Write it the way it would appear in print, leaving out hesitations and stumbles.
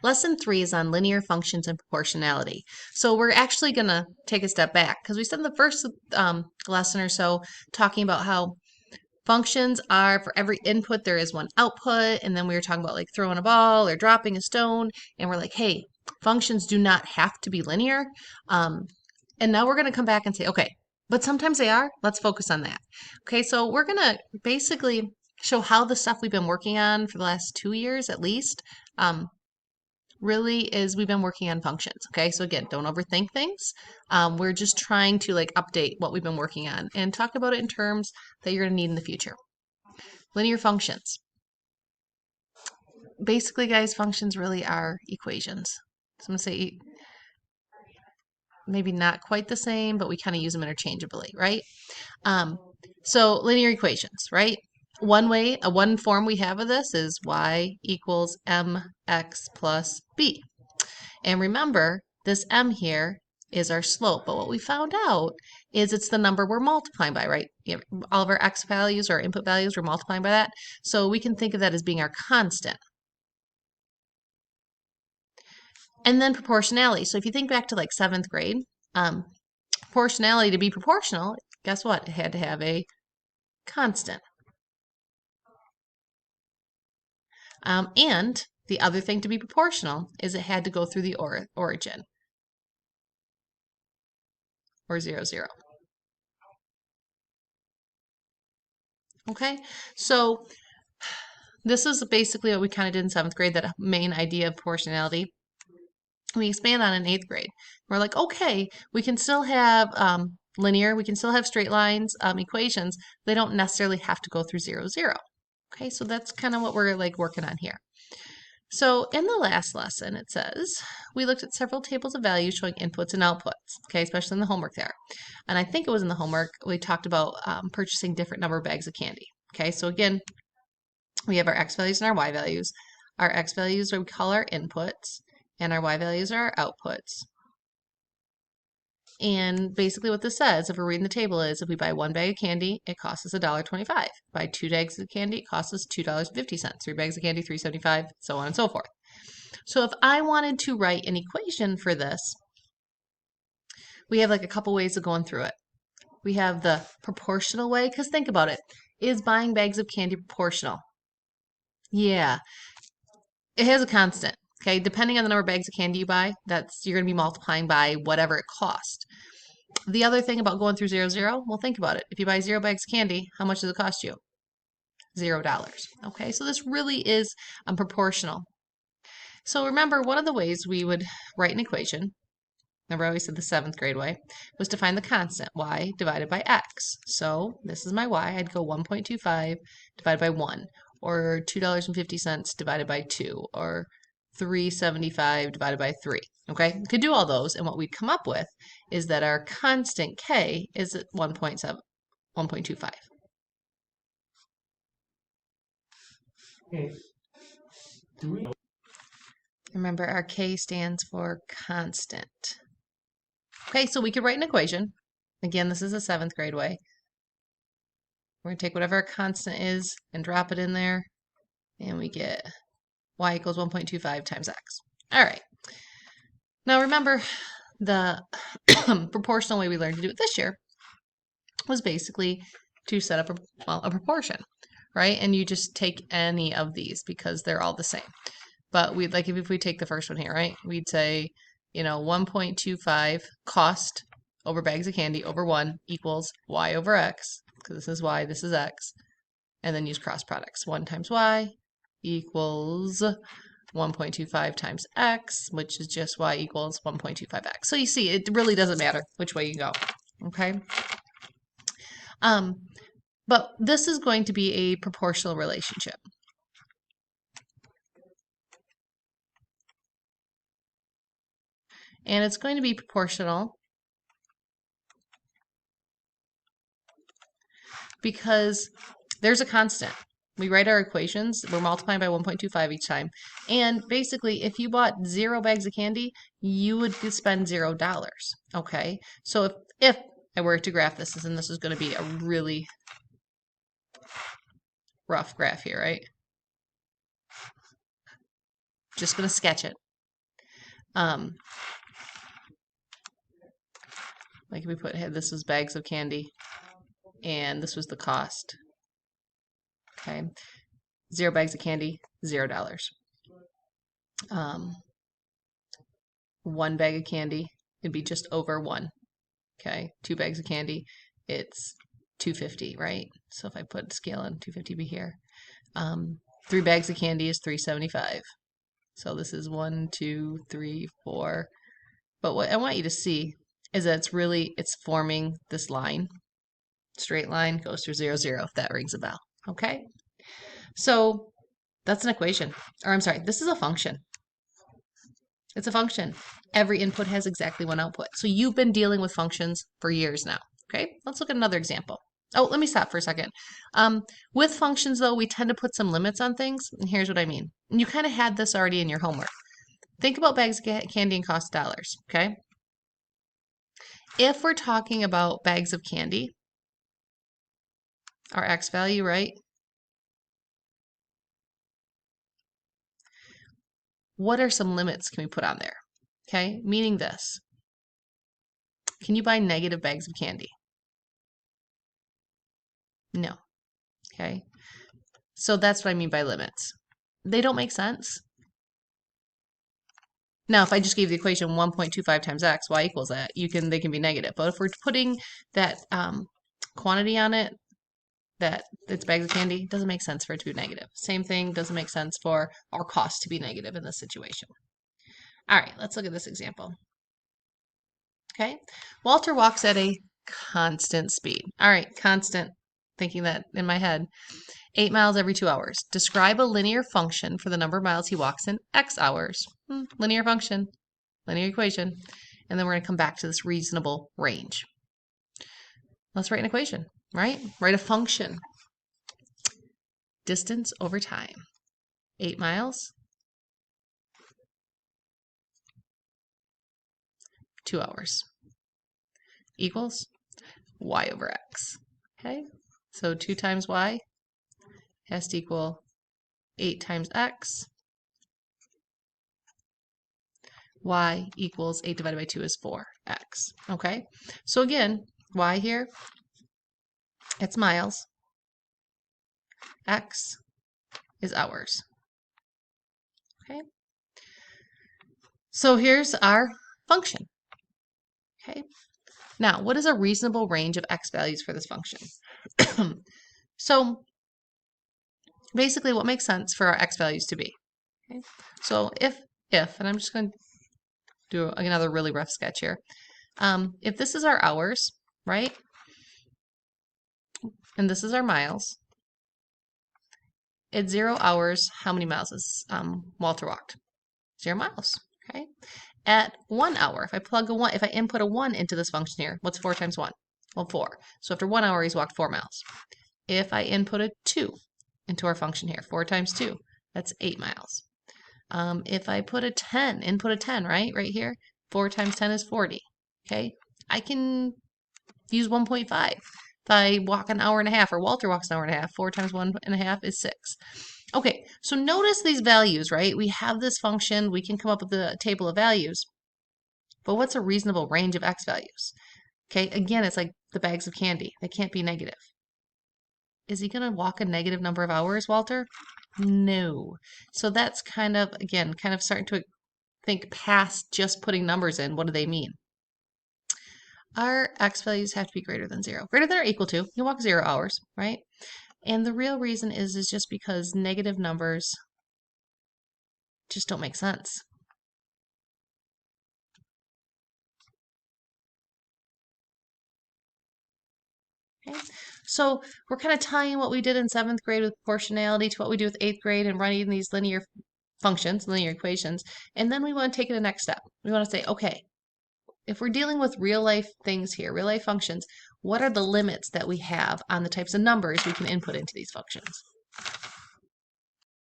Lesson 3 is on linear functions and proportionality. So we're actually going to take a step back because we spent the first lesson or so talking about how functions are for every input there is one output, and then we were talking about like throwing a ball or dropping a stone, and we're like, hey, functions do not have to be linear. And now we're going to come back and say, okay, but sometimes they are. Let's focus on that. Okay, so we're going to basically show how the stuff we've been working on for the last 2 years at least really is we've been working on functions. Okay, so again, don't overthink things. We're just trying to like update what we've been working on and talk about it in terms that you're going to need in the future. Linear functions. Basically, guys, functions really are equations. So I'm going to say maybe not quite the same, but we kind of use them interchangeably, right? So linear equations, right? One form we have of this is y equals mx plus b. And remember, this m here is our slope, but what we found out is it's the number we're multiplying by, right? All of our x values or input values, we're multiplying by that. So we can think of that as being our constant. And then proportionality. So if you think back to like 7th grade, proportionality, to be proportional, guess what? It had to have a constant. And the other thing to be proportional is it had to go through the origin, or 0, 0. Okay, so this is basically what we kind of did in 7th grade, that main idea of proportionality. We expand on in 8th grade. We're like, okay, we can still have linear, we can still have straight lines, equations. They don't necessarily have to go through 0, 0. Okay, so that's kind of what we're like working on here. So in the last lesson, it says, we looked at several tables of values showing inputs and outputs, okay, especially in the homework there. And I think it was in the homework, we talked about purchasing different number of bags of candy. Okay, so again, we have our x values and our y values. Our x values are we call our inputs, and our y values are our outputs. And basically what this says, if we're reading the table, is if we buy 1 bag of candy, it costs us $1.25. Buy 2 bags of candy, it costs us $2.50. 3 bags of candy, $3.75, so on and so forth. So if I wanted to write an equation for this, we have like a couple ways of going through it. We have the proportional way, because think about it. Is buying bags of candy proportional? Yeah. It has a constant. Okay, depending on the number of bags of candy you buy, you're going to be multiplying by whatever it cost. The other thing about going through 0, 0, well, think about it. If you buy 0 bags of candy, how much does it cost you? $0. Okay, so this really is proportional. So remember, one of the ways we would write an equation, remember I always said the 7th grade way, was to find the constant, y divided by x. So this is my y. I'd go 1.25 divided by 1, or $2.50 divided by 2, or $3.75 divided by 3. Okay, we could do all those, and what we'd come up with is that our constant k is at 1.25. Okay. Remember, our k stands for constant. Okay, so we could write an equation. Again, this is a 7th grade way. We're going to take whatever our constant is and drop it in there, and we get y equals 1.25 times x. All right. Now remember, the proportional way we learned to do it this year was basically to set up a proportion, right? And you just take any of these because they're all the same. But we'd like if we take the first one here, right? We'd say, 1.25 cost over bags of candy over 1 equals y over x, because this is y, this is x, and then use cross products. 1 times y equals 1.25 times x, which is just y equals 1.25x. So you see, it really doesn't matter which way you go, okay? But this is going to be a proportional relationship. And it's going to be proportional because there's a constant. We write our equations, we're multiplying by 1.25 each time. And basically, if you bought 0 bags of candy, you would spend $0. Okay? So if I were to graph this, and this is going to be a really rough graph here, right? Just going to sketch it. Um, like if we put, hey, this was bags of candy, and this was the cost. Okay, 0 bags of candy, $0. 1 bag of candy, it'd be just over 1. Okay, 2 bags of candy, it's 250, right? So if I put scale in, 250 be here. 3 bags of candy is 375. So this is 1, 2, 3, 4. But what I want you to see is that it's forming this line. Straight line goes through 0, 0, if that rings a bell. Okay? So that's an equation. Or I'm sorry, this is a function. It's a function. Every input has exactly one output. So you've been dealing with functions for years now. Okay, let's look at another example. Oh, let me stop for a second. With functions, though, we tend to put some limits on things, and here's what I mean. And you kind of had this already in your homework. Think about bags of candy and cost dollars, okay? If we're talking about bags of candy, our X value, right? What are some limits can we put on there? Okay, meaning this. Can you buy negative bags of candy? No. Okay. So that's what I mean by limits. They don't make sense. Now, if I just gave the equation 1.25 times x, y equals that, they can be negative. But if we're putting that quantity on it, that it's bags of candy, it doesn't make sense for it to be negative. Same thing, doesn't make sense for our cost to be negative in this situation. All right, let's look at this example. Okay, Walter walks at a constant speed. All right, constant, thinking that in my head. 8 miles every 2 hours. Describe a linear function for the number of miles he walks in x hours. Linear function, linear equation. And then we're going to come back to this reasonable range. Let's write an equation, right? Write a function. Distance over time. 8 miles, 2 hours. Equals y over x. Okay, so 2 times y has to equal 8 times x. Y equals 8 divided by 2 is 4x. Okay, so again, y here, it's miles. X is hours. Okay, so here's our function. Okay, now what is a reasonable range of x values for this function? So basically what makes sense for our x values to be. Okay, so if, and I'm just going to do another really rough sketch here. If this is our hours, right? And this is our miles. At 0 hours, how many miles has Walter walked? 0 miles, okay? At 1 hour, if I input a 1 into this function here, what's 4 times 1? Well, 4. So after 1 hour, he's walked 4 miles. If I input a 2 into our function here, 4 times 2, that's 8 miles. If I input a 10, right here, 4 times 10 is 40, okay? I can use 1.5. If I walk an hour and a half, or Walter walks an hour and a half, 4 times 1.5 is 6. Okay, so notice these values, right? We have this function, we can come up with a table of values, but what's a reasonable range of x values? Okay, again, it's like the bags of candy. They can't be negative. Is he going to walk a negative number of hours, Walter? No. So that's kind of starting to think past just putting numbers in. What do they mean? Our x values have to be greater than 0. Greater than or equal to, you walk 0 hours, right? And the real reason is just because negative numbers just don't make sense. Okay, so we're kind of tying what we did in 7th grade with proportionality to what we do with 8th grade and running these linear functions, linear equations. And then we want to take it a next step. We want to say, okay, if we're dealing with real life things here, real life functions, what are the limits that we have on the types of numbers we can input into these functions?